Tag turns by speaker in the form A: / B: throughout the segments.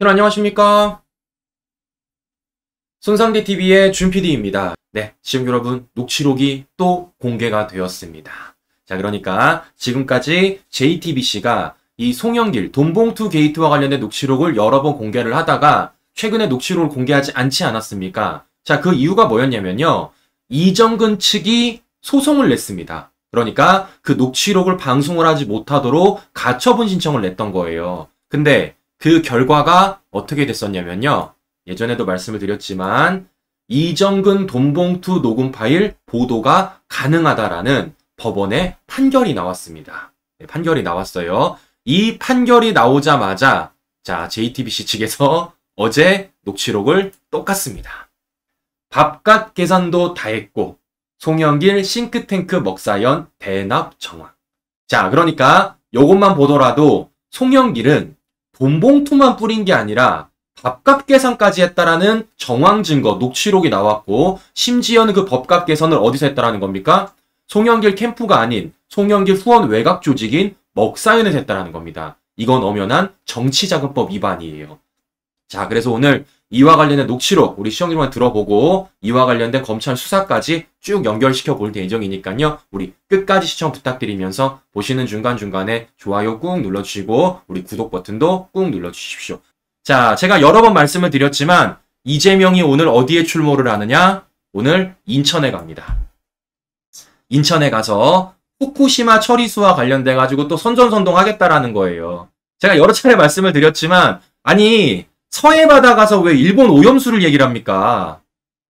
A: 여러분 안녕하십니까? 손상대TV의 준PD입니다. 네, 지금 여러분 녹취록이 또 공개가 되었습니다. 자, 그러니까 지금까지 JTBC가 이 송영길 돈봉투 게이트와 관련된 녹취록을 여러 번 공개를 하다가 최근에 녹취록을 공개하지 않지 않았습니까? 자, 그 이유가 뭐였냐면요. 이정근 측이 소송을 냈습니다. 그러니까 그 녹취록을 방송을 하지 못하도록 가처분 신청을 냈던 거예요. 근데 그 결과가 어떻게 됐었냐면요. 예전에도 말씀을 드렸지만 이정근 돈봉투 녹음 파일 보도가 가능하다라는 법원의 판결이 나왔습니다. 네, 판결이 나왔어요. 이 판결이 나오자마자 자 JTBC 측에서 어제 녹취록을 또 깠습니다. 밥값 계산도 다 했고 송영길 싱크탱크 먹사연 대납 정황. 자, 그러니까 요것만 보더라도 송영길은 돈봉투만 뿌린 게 아니라 밥값 계산까지 했다라는 정황 증거, 녹취록이 나왔고 심지어는 그 법값 계산을 어디서 했다라는 겁니까? 송영길 캠프가 아닌 송영길 후원 외곽 조직인 먹사연에서 했다라는 겁니다. 이건 엄연한 정치자금법 위반이에요. 자, 그래서 오늘 이와 관련된 녹취록 우리 시청자들만 들어보고 이와 관련된 검찰 수사까지 쭉 연결시켜 볼 예정이니까요. 우리 끝까지 시청 부탁드리면서 보시는 중간중간에 좋아요 꾹 눌러주시고 우리 구독 버튼도 꾹 눌러주십시오. 자, 제가 여러 번 말씀을 드렸지만 이재명이 오늘 어디에 출몰을 하느냐? 오늘 인천에 갑니다. 인천에 가서 후쿠시마 처리수와 관련돼 가지고 또 선전선동하겠다라는 거예요. 제가 여러 차례 말씀을 드렸지만 아니 서해바다 가서 왜 일본 오염수를 얘기를 합니까?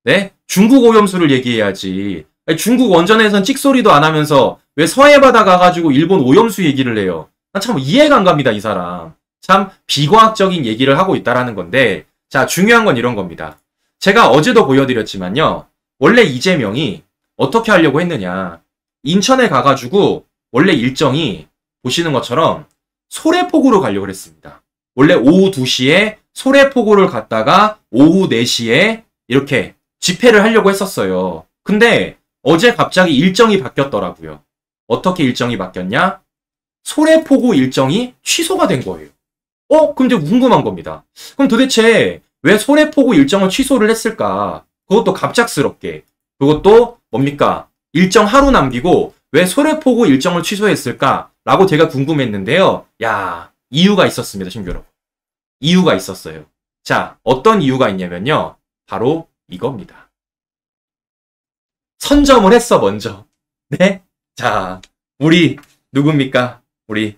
A: 네? 중국 오염수를 얘기해야지. 아니, 중국 원전에선 찍소리도 안 하면서 왜 서해바다 가가지고 일본 오염수 얘기를 해요? 난 참 이해가 안 갑니다, 이 사람. 참 비과학적인 얘기를 하고 있다라는 건데, 자, 중요한 건 이런 겁니다. 제가 어제도 보여드렸지만요. 원래 이재명이 어떻게 하려고 했느냐. 인천에 가가지고 원래 일정이 보시는 것처럼 소래포구로 가려고 했습니다. 원래 오후 2시에 소래포구를 갔다가 오후 4시에 이렇게 집회를 하려고 했었어요. 근데 어제 갑자기 일정이 바뀌었더라고요. 어떻게 일정이 바뀌었냐? 소래포구 일정이 취소가 된 거예요. 근데 궁금한 겁니다. 그럼 도대체 왜 소래포구 일정을 취소를 했을까? 그것도 갑작스럽게. 그것도 뭡니까? 일정 하루 남기고 왜 소래포구 일정을 취소했을까? 라고 제가 궁금했는데요. 야, 이유가 있었습니다, 친구 여러분. 이유가 있었어요. 자, 어떤 이유가 있냐면요. 바로 이겁니다. 선점을 했어, 먼저. 네? 자, 우리 누굽니까? 우리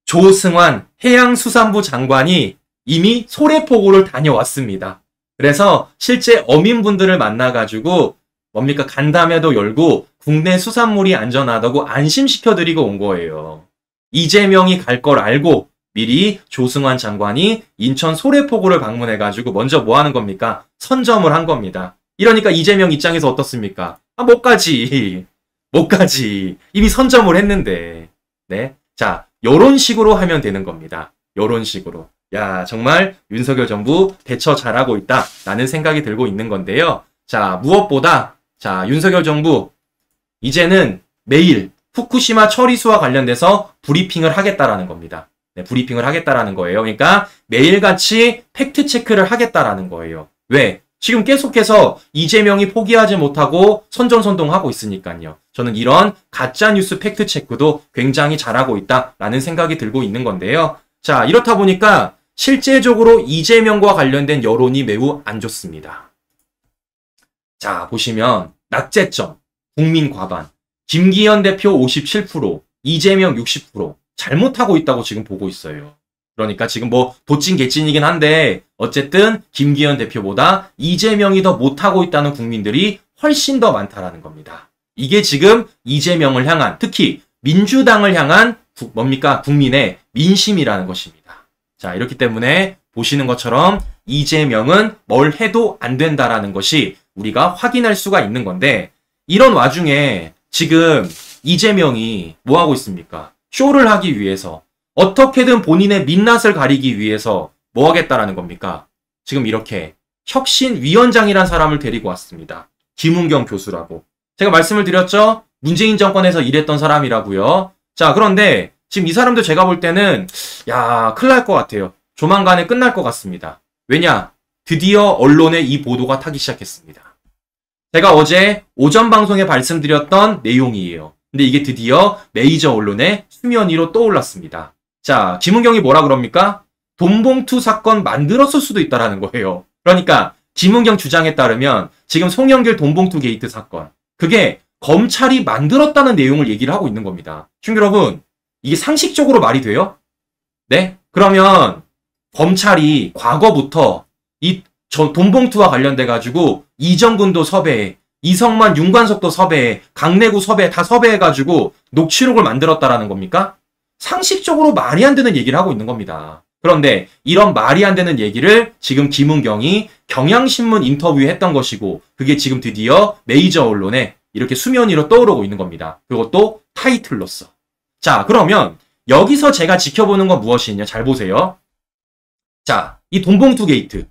A: 조승환 해양수산부 장관이 이미 소래포구를 다녀왔습니다. 그래서 실제 어민분들을 만나가지고 뭡니까? 간담회도 열고 국내 수산물이 안전하다고 안심시켜드리고 온 거예요. 이재명이 갈 걸 알고 미리 조승환 장관이 인천 소래포구를 방문해가지고 먼저 뭐 하는 겁니까? 선점을 한 겁니다. 이러니까 이재명 입장에서 어떻습니까? 못 가지. 못 가지. 이미 선점을 했는데. 네. 자, 요런 식으로 하면 되는 겁니다. 요런 식으로. 야, 정말 윤석열 정부 대처 잘하고 있다. 라는 생각이 들고 있는 건데요. 자, 무엇보다, 자, 윤석열 정부, 이제는 매일 후쿠시마 처리수와 관련돼서 브리핑을 하겠다라는 겁니다. 네, 브리핑을 하겠다라는 거예요. 그러니까 매일같이 팩트체크를 하겠다라는 거예요. 왜? 지금 계속해서 이재명이 포기하지 못하고 선전선동하고 있으니까요. 저는 이런 가짜뉴스 팩트체크도 굉장히 잘하고 있다라는 생각이 들고 있는 건데요. 자, 이렇다 보니까 실제적으로 이재명과 관련된 여론이 매우 안 좋습니다. 자, 보시면 낙제점, 국민 과반, 김기현 대표 57%, 이재명 60%, 잘못하고 있다고 지금 보고 있어요. 그러니까 지금 뭐 도찐 개찐이긴 한데 어쨌든 김기현 대표보다 이재명이 더 못하고 있다는 국민들이 훨씬 더 많다라는 겁니다. 이게 지금 이재명을 향한 특히 민주당을 향한 뭡니까? 국민의 민심이라는 것입니다. 자, 이렇기 때문에 보시는 것처럼 이재명은 뭘 해도 안 된다라는 것이 우리가 확인할 수가 있는 건데 이런 와중에 지금 이재명이 뭐 하고 있습니까? 쇼를 하기 위해서 어떻게든 본인의 민낯을 가리기 위해서 뭐 하겠다라는 겁니까? 지금 이렇게 혁신위원장이란 사람을 데리고 왔습니다. 김은경 교수라고. 제가 말씀을 드렸죠? 문재인 정권에서 일했던 사람이라고요. 자, 그런데 지금 이 사람도 제가 볼 때는 야, 큰일 날 것 같아요. 조만간에 끝날 것 같습니다. 왜냐? 드디어 언론에 이 보도가 타기 시작했습니다. 제가 어제 오전 방송에 말씀드렸던 내용이에요. 근데 이게 드디어 메이저 언론의 수면 위로 떠올랐습니다. 자, 김은경이 뭐라 그럽니까? 돈봉투 사건 만들었을 수도 있다라는 거예요. 그러니까 김은경 주장에 따르면 지금 송영길 돈봉투 게이트 사건, 그게 검찰이 만들었다는 내용을 얘기를 하고 있는 겁니다. 시청자 여러분, 이게 상식적으로 말이 돼요? 네? 그러면 검찰이 과거부터 이 돈봉투와 관련돼 가지고 이정근도 섭외해, 이성만, 윤관석도 섭외해, 강내구 섭외 다 섭외해 가지고 녹취록을 만들었다라는 겁니까? 상식적으로 말이 안 되는 얘기를 하고 있는 겁니다. 그런데 이런 말이 안 되는 얘기를 지금 김은경이 경향신문 인터뷰에 했던 것이고, 그게 지금 드디어 메이저 언론에 이렇게 수면 위로 떠오르고 있는 겁니다. 그것도 타이틀로서. 자, 그러면 여기서 제가 지켜보는 건 무엇이냐? 잘 보세요. 자, 이 돈봉투 게이트.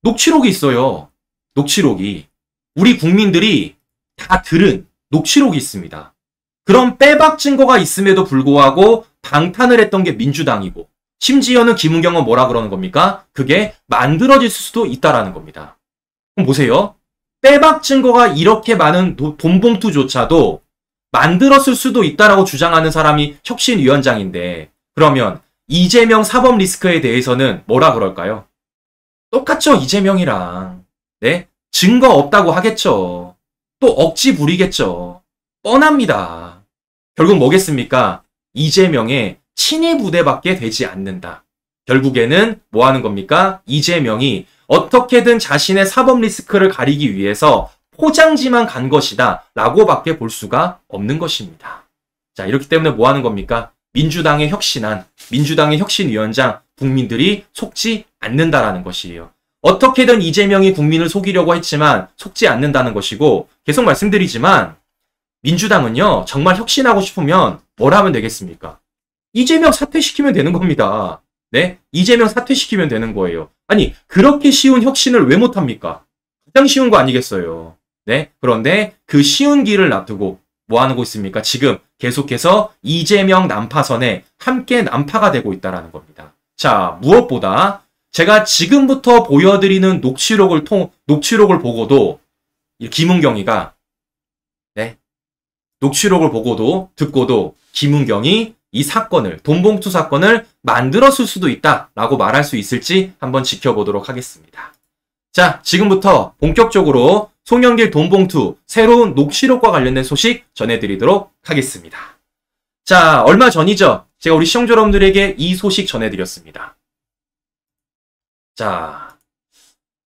A: 녹취록이 있어요. 녹취록이. 우리 국민들이 다 들은 녹취록이 있습니다. 그런 빼박 증거가 있음에도 불구하고 방탄을 했던 게 민주당이고, 심지어는 김은경은 뭐라 그러는 겁니까? 그게 만들어질 수도 있다라는 겁니다. 그럼 보세요. 빼박 증거가 이렇게 많은 돈봉투조차도 만들었을 수도 있다라고 주장하는 사람이 혁신위원장인데, 그러면 이재명 사법 리스크에 대해서는 뭐라 그럴까요? 똑같죠, 이재명이랑. 네? 증거 없다고 하겠죠. 또 억지 부리겠죠. 뻔합니다. 결국 뭐겠습니까? 이재명의 친위 부대밖에 되지 않는다. 결국에는 뭐 하는 겁니까? 이재명이 어떻게든 자신의 사법 리스크를 가리기 위해서 포장지만 간 것이다 라고밖에 볼 수가 없는 것입니다. 자, 이렇기 때문에 뭐 하는 겁니까? 민주당의 혁신위원장, 국민들이 속지 않는다라는 것이에요. 어떻게든 이재명이 국민을 속이려고 했지만 속지 않는다는 것이고, 계속 말씀드리지만 민주당은요, 정말 혁신하고 싶으면 뭘 하면 되겠습니까? 이재명 사퇴시키면 되는 겁니다. 네? 이재명 사퇴시키면 되는 거예요. 아니, 그렇게 쉬운 혁신을 왜 못합니까? 가장 쉬운 거 아니겠어요. 네? 그런데 그 쉬운 길을 놔두고 뭐 하고 있습니까? 지금 계속해서 이재명 난파선에 함께 난파가 되고 있다는 겁니다. 자, 무엇보다 제가 지금부터 보여드리는 녹취록을 보고도 김은경이가, 네, 녹취록을 보고도 듣고도 김은경이 이 사건을, 돈봉투 사건을 만들었을 수도 있다라고 말할 수 있을지 한번 지켜보도록 하겠습니다. 자, 지금부터 본격적으로 송영길 돈봉투 새로운 녹취록과 관련된 소식 전해드리도록 하겠습니다. 자, 얼마 전이죠. 제가 우리 시청자 여러분들에게 이 소식 전해드렸습니다. 자,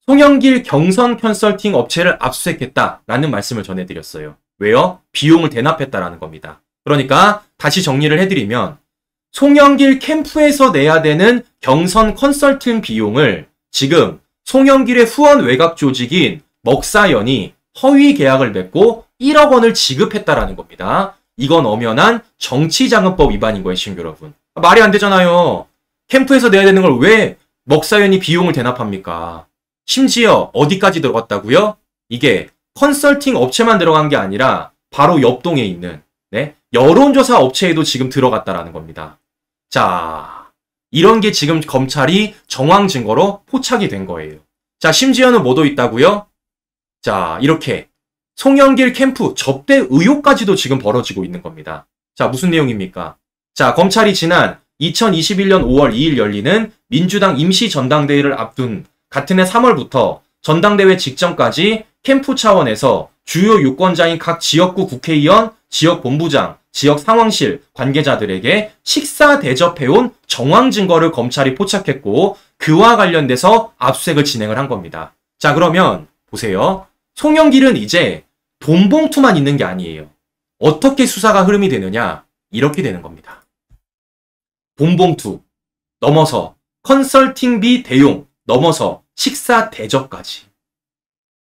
A: 송영길 경선 컨설팅 업체를 압수했겠다라는 말씀을 전해드렸어요. 왜요? 비용을 대납했다라는 겁니다. 그러니까 다시 정리를 해드리면 송영길 캠프에서 내야 되는 경선 컨설팅 비용을 지금 송영길의 후원 외곽 조직인 먹사연이 허위 계약을 맺고 1억 원을 지급했다라는 겁니다. 이건 엄연한 정치자금법 위반인 거예요, 시청자 여러분. 말이 안 되잖아요. 캠프에서 내야 되는 걸 왜 먹사연이 비용을 대납합니까? 심지어 어디까지 들어갔다고요? 이게 컨설팅 업체만 들어간 게 아니라 바로 옆동에 있는, 네, 여론조사 업체에도 지금 들어갔다라는 겁니다. 자, 이런 게 지금 검찰이 정황 증거로 포착이 된 거예요. 자, 심지어는 뭐도 있다고요? 자, 이렇게 송영길 캠프 접대 의혹까지도 지금 벌어지고 있는 겁니다. 자, 무슨 내용입니까? 자, 검찰이 지난 2021년 5월 2일 열리는 민주당 임시 전당대회를 앞둔 같은 해 3월부터 전당대회 직전까지 캠프 차원에서 주요 유권자인 각 지역구 국회의원, 지역 본부장, 지역 상황실 관계자들에게 식사 대접해온 정황 증거를 검찰이 포착했고, 그와 관련돼서 압수색을 진행을 한 겁니다. 자, 그러면 보세요. 송영길은 이제 돈봉투만 있는 게 아니에요. 어떻게 수사가 흐름이 되느냐? 이렇게 되는 겁니다. 돈봉투 넘어서 컨설팅비 대용 넘어서 식사 대접까지.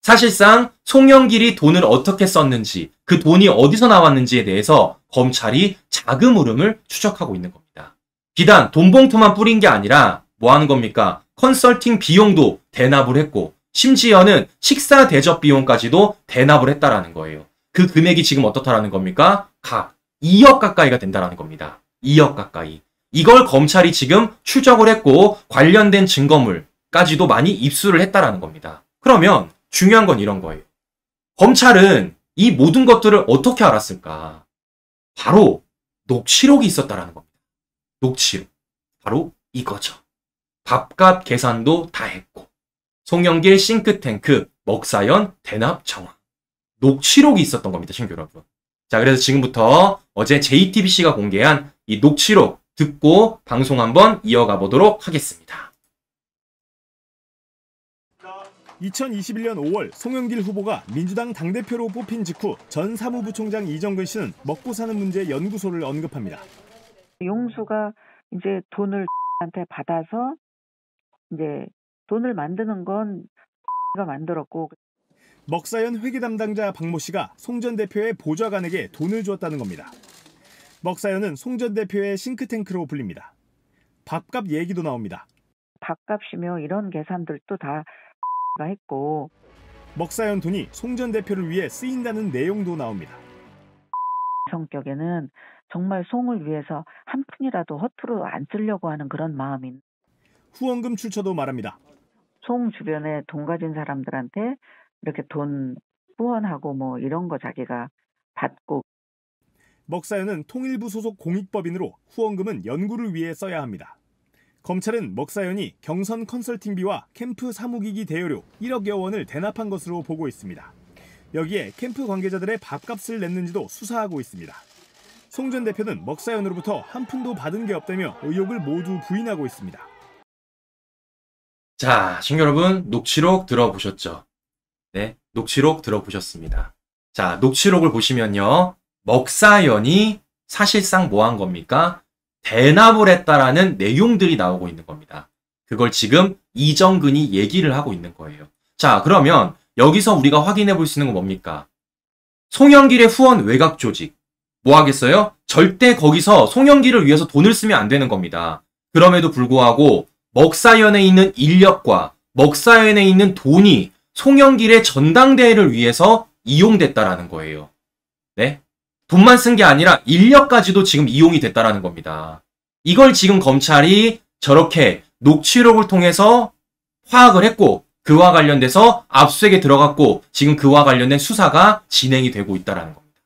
A: 사실상 송영길이 돈을 어떻게 썼는지, 그 돈이 어디서 나왔는지에 대해서 검찰이 자금 흐름을 추적하고 있는 겁니다. 비단 돈봉투만 뿌린 게 아니라 뭐 하는 겁니까? 컨설팅 비용도 대납을 했고, 심지어는 식사 대접 비용까지도 대납을 했다라는 거예요. 그 금액이 지금 어떻다라는 겁니까? 각 2억 가까이가 된다라는 겁니다. 2억 가까이. 이걸 검찰이 지금 추적을 했고 관련된 증거물까지도 많이 입수를 했다라는 겁니다. 그러면 중요한 건 이런 거예요. 검찰은 이 모든 것들을 어떻게 알았을까? 바로 녹취록이 있었다라는 겁니다. 녹취록. 바로 이거죠. 밥값 계산도 다 했고 송영길 싱크탱크 먹사연 대납 정황. 녹취록이 있었던 겁니다. 친구 여러분. 자, 그래서 지금부터 어제 JTBC가 공개한 이 녹취록 듣고 방송 한번 이어가 보도록 하겠습니다.
B: 2021년 5월 송영길 후보가 민주당 당대표로 뽑힌 직후 전 사무부총장 이정근 씨는 먹고 사는 문제 연구소를 언급합니다.
C: 용수가 이제 돈을 한테 받아서 이제 돈을 만드는 건 가 만들었고
B: 먹사연 회계 담당자 박모 씨가 송 전 대표의 보좌관에게 돈을 주었다는 겁니다. 먹사연은 송 전 대표의 싱크탱크로 불립니다. 밥값 얘기도 나옵니다.
C: 밥값이며 이런 계산들도 다 했고
B: 먹사연 돈이 송 전 대표를 위해 쓰인다는 내용도 나옵니다.
C: 성격에는 정말 송을 위해서 한 푼이라도 허투루 안 쓰려고 하는 그런 마음인.
B: 후원금 출처도 말합니다.
C: 송 주변에 돈 가진 사람들한테 이렇게 돈 후원하고 뭐 이런 거 자기가 받고.
B: 먹사연은 통일부 소속 공익법인으로 후원금은 연구를 위해 써야 합니다. 검찰은 먹사연이 경선 컨설팅비와 캠프 사무기기 대여료 1억여 원을 대납한 것으로 보고 있습니다. 여기에 캠프 관계자들의 밥값을 냈는지도 수사하고 있습니다. 송 전 대표는 먹사연으로부터 한 푼도 받은 게 없다며 의혹을 모두 부인하고 있습니다.
A: 자, 친구 여러분, 녹취록 들어보셨죠? 네, 녹취록 들어보셨습니다. 자, 녹취록을 보시면요. 먹사연이 사실상 뭐 한 겁니까? 대납을 했다라는 내용들이 나오고 있는 겁니다. 그걸 지금 이정근이 얘기를 하고 있는 거예요. 자, 그러면 여기서 우리가 확인해 볼 수 있는 건 뭡니까? 송영길의 후원 외곽 조직. 뭐 하겠어요? 절대 거기서 송영길을 위해서 돈을 쓰면 안 되는 겁니다. 그럼에도 불구하고 먹사연에 있는 인력과 먹사연에 있는 돈이 송영길의 전당대회를 위해서 이용됐다라는 거예요. 네? 돈만 쓴 게 아니라 인력까지도 지금 이용이 됐다라는 겁니다. 이걸 지금 검찰이 저렇게 녹취록을 통해서 파악을 했고 그와 관련돼서 압수수색에 들어갔고 지금 그와 관련된 수사가 진행이 되고 있다라는 겁니다.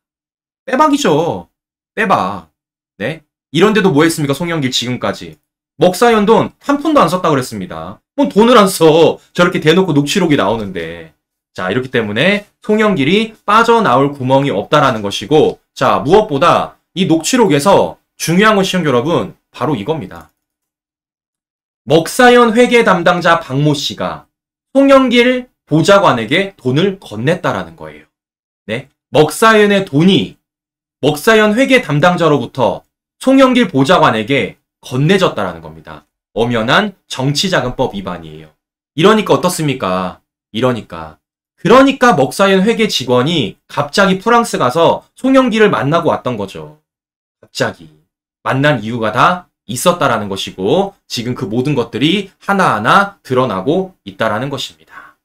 A: 빼박이죠. 빼박. 네? 이런데도 뭐 했습니까? 송영길 지금까지. 먹사연 돈 한 푼도 안 썼다고 그랬습니다. 뭐 돈을 안 써. 저렇게 대놓고 녹취록이 나오는데. 자, 이렇기 때문에 송영길이 빠져나올 구멍이 없다라는 것이고, 자, 무엇보다 이 녹취록에서 중요한 건 시청자 여러분, 바로 이겁니다. 먹사연 회계 담당자 박모 씨가 송영길 보좌관에게 돈을 건넸다라는 거예요. 네? 먹사연의 돈이 먹사연 회계 담당자로부터 송영길 보좌관에게 건네졌다라는 겁니다. 엄연한 정치자금법 위반이에요. 이러니까 어떻습니까? 그러니까 먹사연 회계 직원이 갑자기 프랑스 가서 송영길을 만나고 왔던 거죠. 갑자기 만난 이유가 다 있었다라는 것이고 지금 그 모든 것들이 하나하나 드러나고 있다라는 것입니다.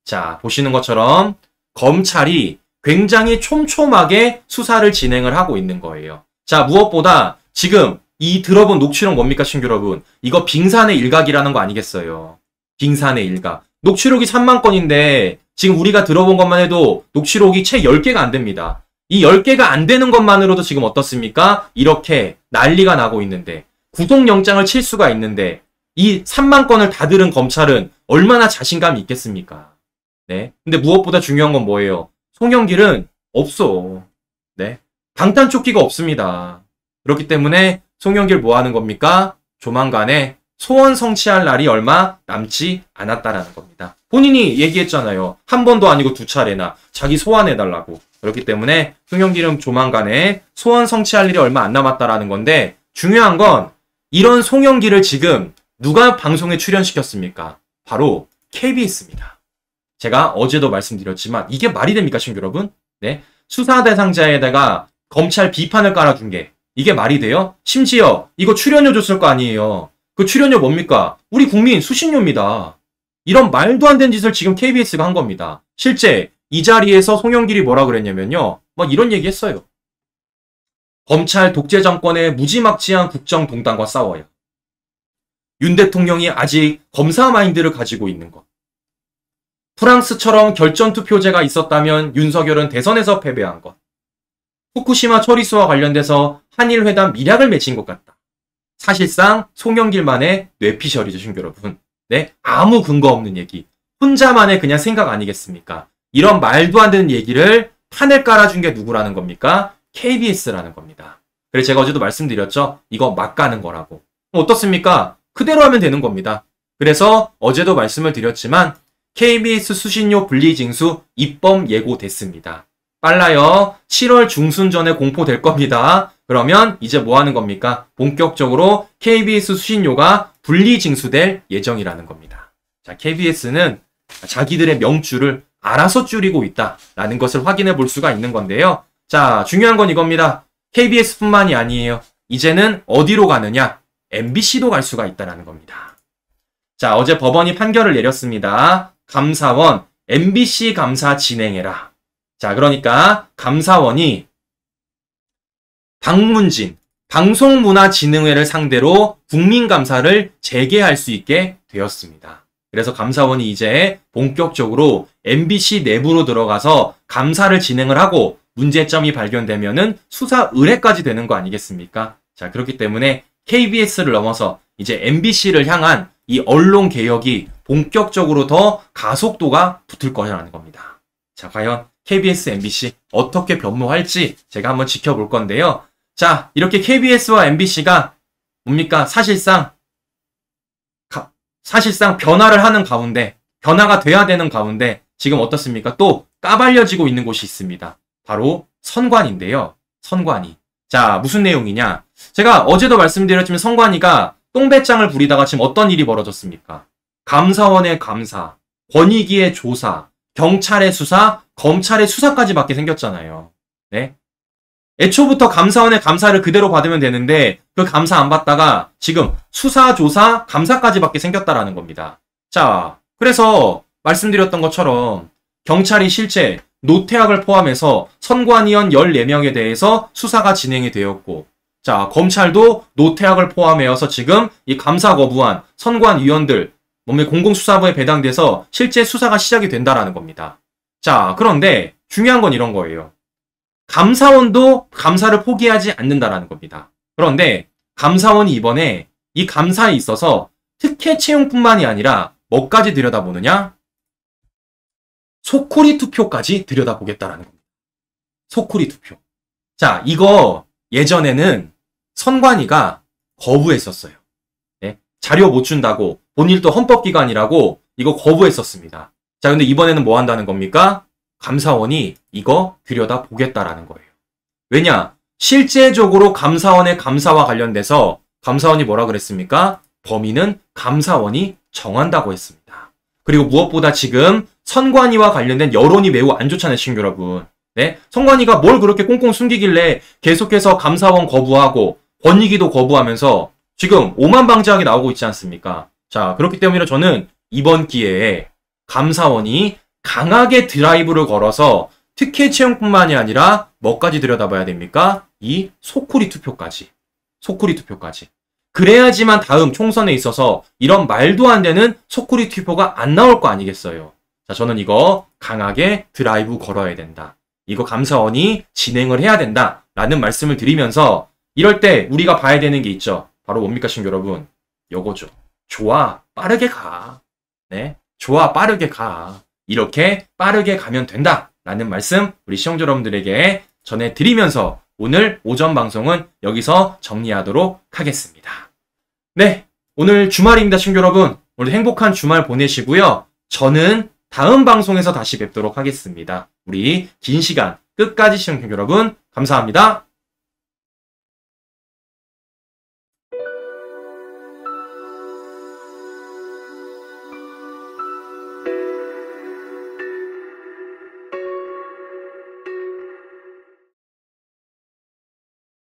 A: 자, 보시는 것처럼 검찰이 굉장히 촘촘하게 수사를 진행을 하고 있는 거예요. 자, 무엇보다 지금 이 들어본 녹취록 뭡니까, 친구 여러분? 이거 빙산의 일각이라는 거 아니겠어요? 빙산의 일각. 녹취록이 3만 건인데 지금 우리가 들어본 것만 해도 녹취록이 채 10개가 안 됩니다. 이 10개가 안 되는 것만으로도 지금 어떻습니까? 이렇게 난리가 나고 있는데 구속영장을 칠 수가 있는데 이 3만 건을 다 들은 검찰은 얼마나 자신감이 있겠습니까? 네. 근데 무엇보다 중요한 건 뭐예요? 송영길은 없어. 네. 방탄조끼가 없습니다. 그렇기 때문에 송영길 뭐 하는 겁니까? 조만간에 소원 성취할 날이 얼마 남지 않았다라는 겁니다. 본인이 얘기했잖아요. 한 번도 아니고 2차례나 자기 소환해달라고. 그렇기 때문에 송영길은 조만간에 소원 성취할 일이 얼마 안 남았다라는 건데 중요한 건 이런 송영길을 지금 누가 방송에 출연시켰습니까? 바로 KBS입니다. 제가 어제도 말씀드렸지만 이게 말이 됩니까, 친구 여러분? 네, 수사 대상자에다가 검찰 비판을 깔아준 게 이게 말이 돼요? 심지어 이거 출연료 줬을 거 아니에요. 그 출연료 뭡니까? 우리 국민 수신료입니다. 이런 말도 안 되는 짓을 지금 KBS가 한 겁니다. 실제 이 자리에서 송영길이 뭐라 그랬냐면요. 막 이런 얘기 했어요. 검찰 독재 정권의 무지막지한 국정 동단과 싸워요. 윤 대통령이 아직 검사 마인드를 가지고 있는 것. 프랑스처럼 결전투표제가 있었다면 윤석열은 대선에서 패배한 것. 후쿠시마 처리수와 관련돼서 한일회담 미략을 맺힌 것 같다. 사실상 송영길만의 뇌피셜이죠, 신규 여러분. 네, 아무 근거 없는 얘기. 혼자만의 그냥 생각 아니겠습니까? 이런 말도 안 되는 얘기를 판을 깔아준 게 누구라는 겁니까? KBS라는 겁니다. 그래서 제가 어제도 말씀드렸죠? 이거 막 가는 거라고. 어떻습니까? 그대로 하면 되는 겁니다. 그래서 어제도 말씀을 드렸지만 KBS 수신료 분리징수 입법 예고됐습니다. 빨라요. 7월 중순 전에 공포될 겁니다. 그러면 이제 뭐 하는 겁니까? 본격적으로 KBS 수신료가 분리징수될 예정이라는 겁니다. 자, KBS는 자기들의 명줄을 알아서 줄이고 있다라는 것을 확인해 볼 수가 있는 건데요. 자, 중요한 건 이겁니다. KBS뿐만이 아니에요. 이제는 어디로 가느냐? MBC도 갈 수가 있다는 겁니다. 자, 어제 법원이 판결을 내렸습니다. 감사원, MBC 감사 진행해라. 자, 그러니까 감사원이 박문진, 방송문화진흥회를 상대로 국민감사를 재개할 수 있게 되었습니다. 그래서 감사원이 이제 본격적으로 MBC 내부로 들어가서 감사를 진행을 하고 문제점이 발견되면은 수사 의뢰까지 되는 거 아니겠습니까? 자, 그렇기 때문에 KBS를 넘어서 이제 MBC를 향한 이 언론 개혁이 본격적으로 더 가속도가 붙을 거라는 겁니다. 자, 과연 KBS, MBC 어떻게 변모할지 제가 한번 지켜볼 건데요. 자, 이렇게 KBS와 MBC가 뭡니까? 사실상 변화를 하는 가운데, 변화가 돼야 되는 가운데 지금 어떻습니까? 또 까발려지고 있는 곳이 있습니다. 바로 선관위인데요. 선관위. 자, 무슨 내용이냐? 제가 어제도 말씀드렸지만 선관위가 똥배짱을 부리다가 지금 어떤 일이 벌어졌습니까? 감사원의 감사, 권익위의 조사, 경찰의 수사, 검찰의 수사까지 받게 생겼잖아요. 네? 애초부터 감사원의 감사를 그대로 받으면 되는데 그 감사 안 받다가 지금 수사, 조사, 감사까지 받게 생겼다라는 겁니다. 자, 그래서 말씀드렸던 것처럼 경찰이 실제 노태악을 포함해서 선관위원 14명에 대해서 수사가 진행이 되었고, 자, 검찰도 노태악을 포함해서 지금 이 감사 거부한 선관위원들 몸에 공공수사부에 배당돼서 실제 수사가 시작이 된다라는 겁니다. 자, 그런데 중요한 건 이런 거예요. 감사원도 감사를 포기하지 않는다라는 겁니다. 그런데 감사원이 이번에 이 감사에 있어서 특혜 채용뿐만이 아니라 뭐까지 들여다보느냐? 소쿠리 투표까지 들여다보겠다라는 겁니다. 소쿠리 투표. 자, 이거 예전에는 선관위가 거부했었어요. 네? 자료 못 준다고, 본일도 헌법기관이라고 이거 거부했었습니다. 자, 근데 이번에는 뭐 한다는 겁니까? 감사원이 이거 들여다보겠다라는 거예요. 왜냐? 실제적으로 감사원의 감사와 관련돼서 감사원이 뭐라 그랬습니까? 범인은 감사원이 정한다고 했습니다. 그리고 무엇보다 지금 선관위와 관련된 여론이 매우 안 좋잖아요, 친구 여러분. 네? 선관위가 뭘 그렇게 꽁꽁 숨기길래 계속해서 감사원 거부하고 권익위도 거부하면서 지금 오만방자하게 나오고 있지 않습니까? 자, 그렇기 때문에 저는 이번 기회에 감사원이 강하게 드라이브를 걸어서 특혜 채용뿐만이 아니라 뭐까지 들여다봐야 됩니까? 이 소쿠리 투표까지. 소쿠리 투표까지. 그래야지만 다음 총선에 있어서 이런 말도 안 되는 소쿠리 투표가 안 나올 거 아니겠어요. 자, 저는 이거 강하게 드라이브 걸어야 된다. 이거 감사원이 진행을 해야 된다. 라는 말씀을 드리면서 이럴 때 우리가 봐야 되는 게 있죠. 바로 뭡니까, 친구 여러분? 요거죠. 좋아, 빠르게 가. 네? 좋아, 빠르게 가. 이렇게 빠르게 가면 된다. 라는 말씀 우리 시청자 여러분들에게 전해드리면서 오늘 오전 방송은 여기서 정리하도록 하겠습니다. 네, 오늘 주말입니다, 친구 여러분. 오늘 행복한 주말 보내시고요. 저는 다음 방송에서 다시 뵙도록 하겠습니다. 우리 긴 시간 끝까지 시청자 여러분 감사합니다.